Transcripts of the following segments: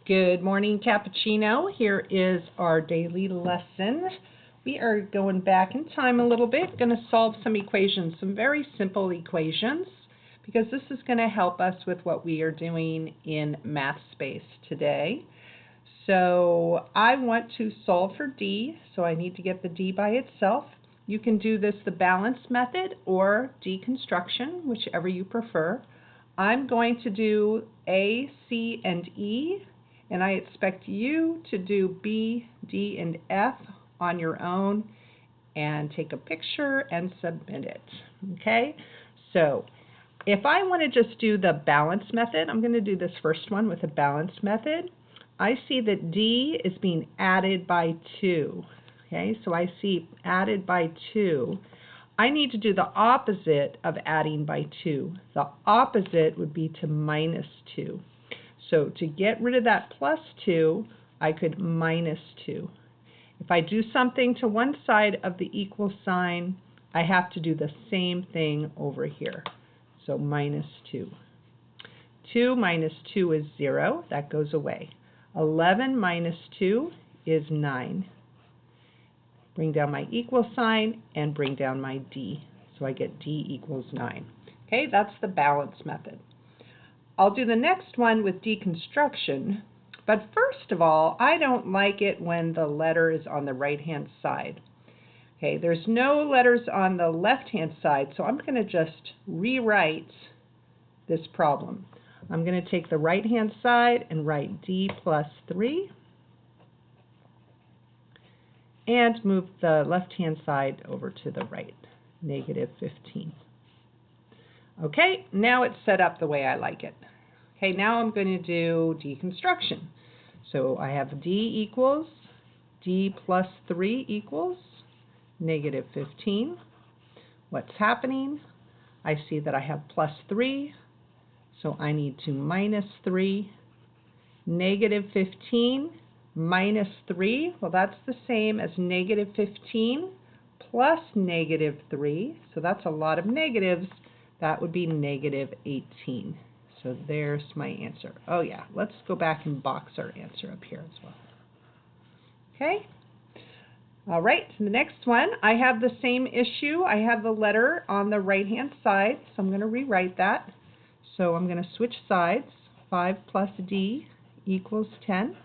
Good morning, Cappuccino. Here is our daily lesson. We are going back in time a little bit, going to solve some equations, some very simple equations, because this is going to help us with what we are doing in math space today. So I want to solve for D, so I need to get the D by itself. You can do this the balance method or deconstruction, whichever you prefer. I'm going to do A, C, and E, and I expect you to do B, D, and F on your own and take a picture and submit it. Okay? So if I want to just do the balance method, I'm going to do this first one with the balance method. I see that D is being added by 2. Okay? So I see added by 2. I need to do the opposite of adding by 2. The opposite would be to minus 2. So to get rid of that plus 2, I could minus 2. If I do something to one side of the equal sign, I have to do the same thing over here. So minus 2. 2 minus 2 is 0. That goes away. 11 minus 2 is 9. Bring down my equal sign and bring down my D. So I get D equals 9. Okay, that's the balance method. I'll do the next one with deconstruction, but first of all, I don't like it when the letter is on the right-hand side. Okay, there's no letters on the left-hand side, so I'm going to just rewrite this problem. I'm going to take the right-hand side and write D plus 3. And move the left-hand side over to the right, negative 15. Okay, now it's set up the way I like it. Okay, now I'm going to do deconstruction. So I have D equals, D plus 3 equals, negative 15. What's happening? I see that I have plus 3, so I need to minus 3, negative 15. Minus 3, well, that's the same as negative 15 plus negative 3. So that's a lot of negatives. That would be negative 18. So there's my answer. Oh, yeah, let's go back and box our answer up here as well. Okay. All right, so the next one, I have the same issue. I have the letter on the right-hand side, so I'm going to rewrite that. So I'm going to switch sides. 5 plus D equals 10.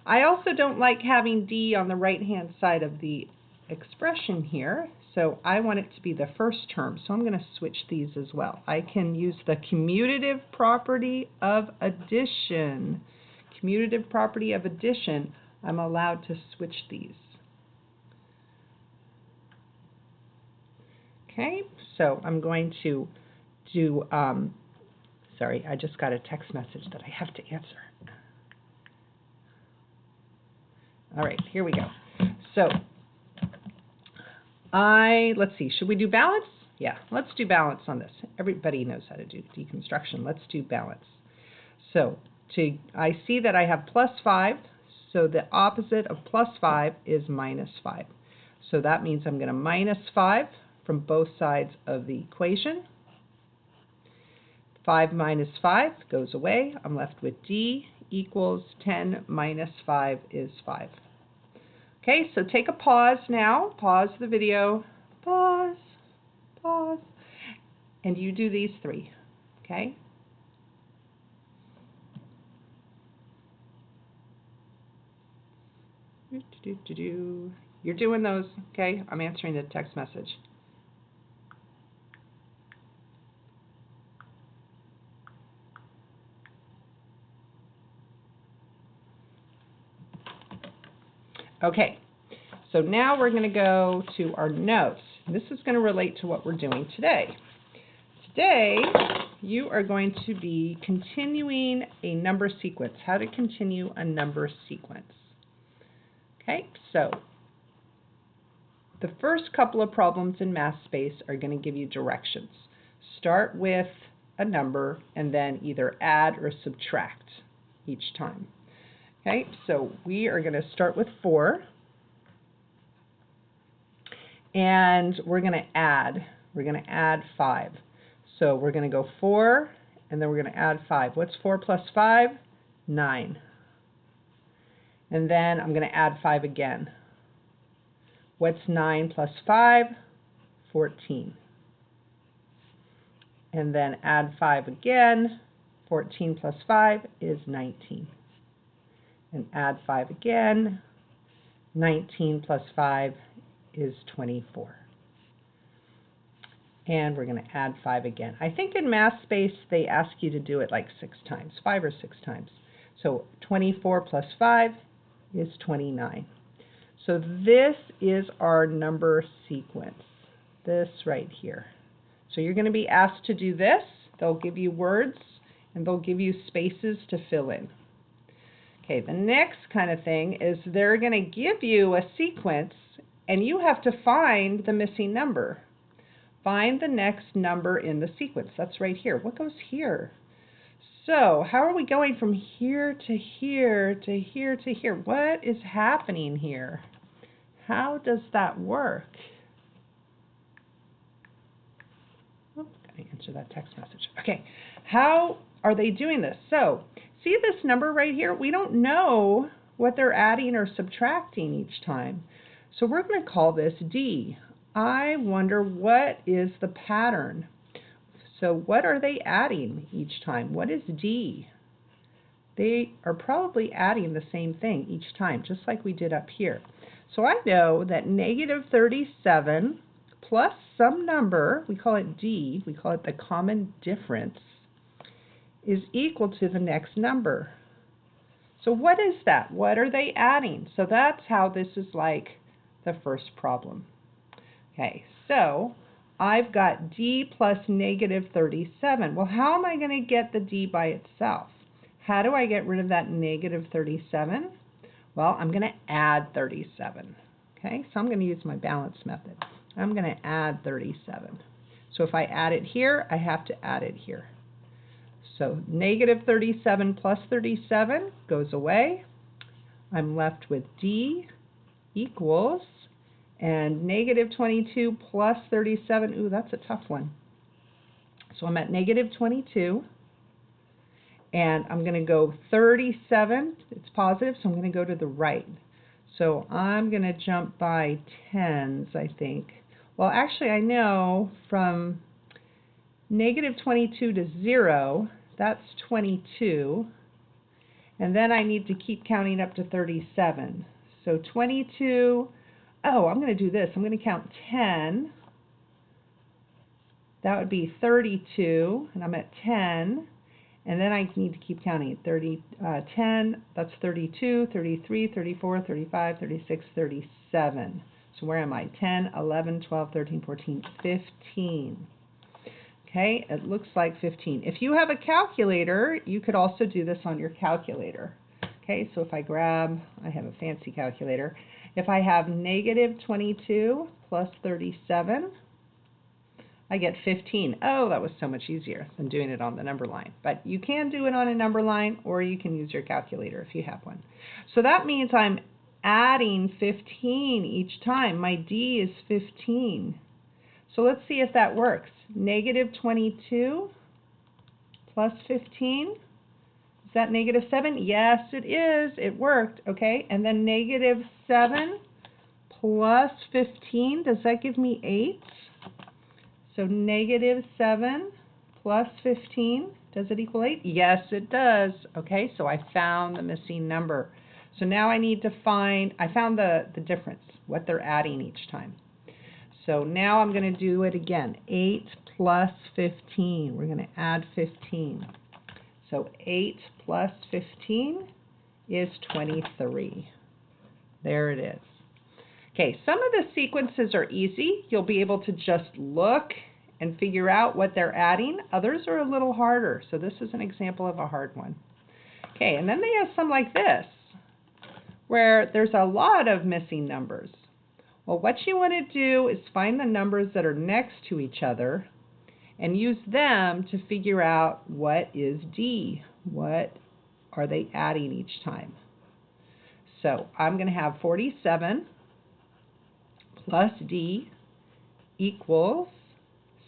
I also don't like having D on the right-hand side of the expression here, so I want it to be the first term, so I'm going to switch these as well. I can use the commutative property of addition. Commutative property of addition, I'm allowed to switch these. Okay, so I'm going to do, sorry, I just got a text message that I have to answer. All right, here we go. So let's see, should we do balance? Yeah, let's do balance on this. Everybody knows how to do deconstruction. Let's do balance. So I see that I have plus 5, so the opposite of plus 5 is minus 5. So that means I'm going to minus 5 from both sides of the equation. 5 minus 5 goes away. I'm left with D equals 10 minus 5 is 5. Okay, so take a pause now. Pause the video. Pause. Pause. And you do these 3. Okay? You're doing those. Okay? I'm answering the text message. Okay, so now we're going to go to our notes. This is going to relate to what we're doing today. Today, you are going to be continuing a number sequence, how to continue a number sequence. Okay, so the first couple of problems in math space are going to give you directions. Start with a number and then either add or subtract each time. Okay, so we are going to start with 4, and we're going to add. We're going to add 5. So we're going to go 4, and then we're going to add 5. What's 4 plus 5? 9. And then I'm going to add 5 again. What's 9 plus 5? 14. And then add 5 again. 14 plus 5 is 19. And add 5 again. 19 plus 5 is 24. And we're going to add 5 again. I think in Math Space they ask you to do it like 6 times, 5 or 6 times. So 24 plus 5 is 29. So this is our number sequence, this right here. So you're going to be asked to do this. They'll give you words and they'll give you spaces to fill in. Okay, the next kind of thing is they're going to give you a sequence and you have to find the missing number. Find the next number in the sequence. That's right here. What goes here? So how are we going from here to here to here to here? What is happening here? How does that work? Oh, gotta answer that text message. Okay, how are they doing this? So see this number right here? We don't know what they're adding or subtracting each time. So we're going to call this D. I wonder what is the pattern. So what are they adding each time? What is D? They are probably adding the same thing each time, just like we did up here. So I know that negative 37 plus some number, we call it D, we call it the common difference, is equal to the next number. So what is that? What are they adding? So that's how this is like the first problem. Okay, so I've got D plus negative 37. Well, how am I going to get the D by itself? How do I get rid of that negative 37? Well, I'm going to add 37. Okay, so I'm going to use my balance method. I'm going to add 37. So if I add it here, I have to add it here. So negative 37 plus 37 goes away. I'm left with D equals, and negative 22 plus 37, ooh, that's a tough one. So I'm at negative 22, and I'm going to go 37, it's positive, so I'm going to go to the right. So I'm going to jump by tens, I think. Well, actually, I know from negative 22 to 0, that's 22, and then I need to keep counting up to 37. So 22, oh, I'm going to do this. I'm going to count 10. That would be 32, and I'm at 10. And then I need to keep counting. 10, that's 32, 33, 34, 35, 36, 37. So where am I? 10, 11, 12, 13, 14, 15. Okay, it looks like 15. If you have a calculator, you could also do this on your calculator. Okay, so if I have a fancy calculator. If I have negative 22 plus 37, I get 15. Oh, that was so much easier than doing it on the number line. But you can do it on a number line, or you can use your calculator if you have one. So that means I'm adding 15 each time. My D is 15. So let's see if that works. Negative 22 plus 15. Is that negative 7? Yes, it is. It worked. Okay. And then negative 7 plus 15. Does that give me 8? So negative 7 plus 15. Does it equal 8? Yes, it does. Okay. So I found the missing number. So now I need to find, I found the difference, what they're adding each time. So now I'm going to do it again. 8 plus 15. We're going to add 15. So 8 plus 15 is 23. There it is. Okay, some of the sequences are easy. You'll be able to just look and figure out what they're adding. Others are a little harder. So this is an example of a hard one. Okay, and then they have some like this, where there's a lot of missing numbers. Well, what you want to do is find the numbers that are next to each other and use them to figure out what is D. What are they adding each time? So I'm going to have 47 plus D equals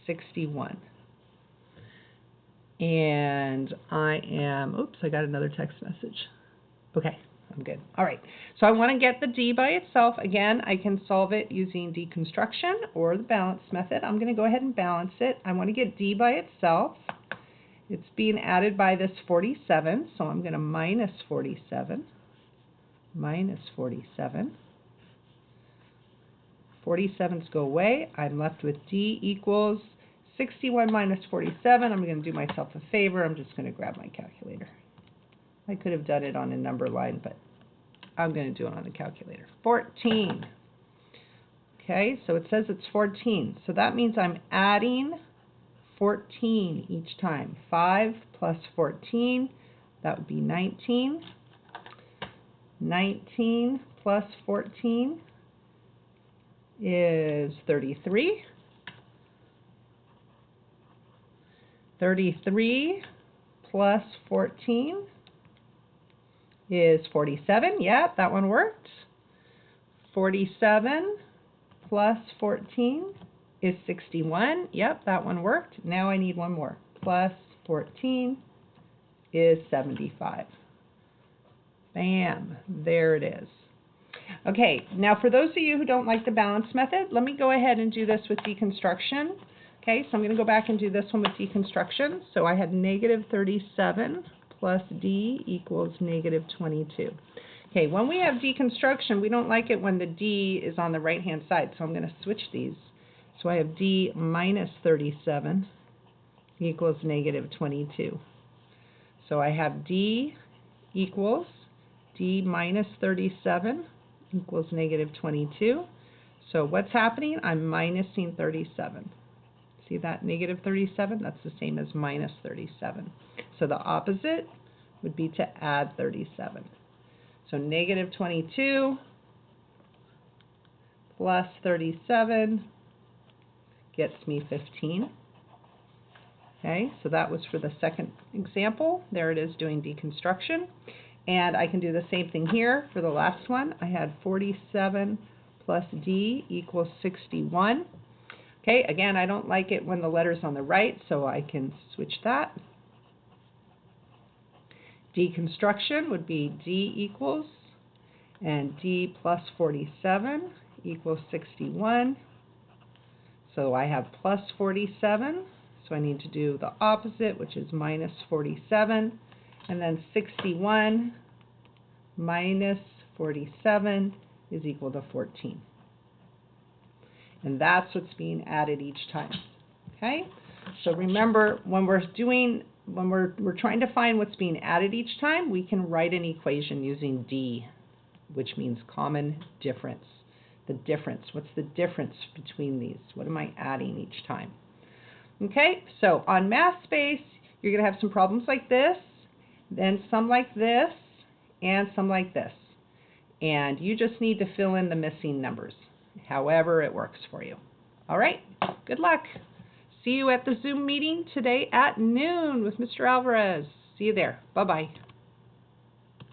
61. And I got another text message. Okay, I'm good. All right, so I want to get the d by itself. Again, I can solve it using deconstruction or the balance method. I'm going to go ahead and balance it. I want to get d by itself. It's being added by this 47, so I'm going to minus 47, minus 47. 47's go away. I'm left with d equals 61 minus 47. I'm going to do myself a favor. I'm just going to grab my calculator. I could have done it on a number line, but I'm going to do it on the calculator. 14. Okay, so it says it's 14. So that means I'm adding 14 each time. 5 plus 14, that would be 19. 19 plus 14 is 33. 33 plus 14 is 47. Yeah, that one worked. 47 plus 14 is 61. Yep, that one worked. Now I need one more. Plus 14 is 75. Bam, there it is. Okay, now for those of you who don't like the balance method, let me go ahead and do this with deconstruction. Okay, so I'm going to go back and do this one with deconstruction. So I had negative 37 plus d equals negative 22. Okay, when we have deconstruction, we don't like it when the d is on the right-hand side, so I'm going to switch these. So I have d minus 37 equals negative 22. So I have d equals d minus 37 equals negative 22. So what's happening? I'm minusing 37. See that negative 37? That's the same as minus 37. So the opposite would be to add 37. So negative 22 plus 37 gets me 15. Okay, so that was for the second example. There it is doing deconstruction. And I can do the same thing here for the last one. I had 47 plus d equals 61. Okay, again, I don't like it when the letter's on the right, so I can switch that. Deconstruction would be d equals, and d plus 47 equals 61. So I have plus 47, so I need to do the opposite, which is minus 47. And then 61 minus 47 is equal to 14. And that's what's being added each time. Okay? So remember, when we're trying to find what's being added each time, we can write an equation using D, which means common difference. The difference. What's the difference between these? What am I adding each time? Okay? So on math space, you're going to have some problems like this, then some like this, and some like this. And you just need to fill in the missing numbers, however it works for you. All right, good luck. See you at the Zoom meeting today at noon with Mr. Alvarez. See you there. Bye-bye.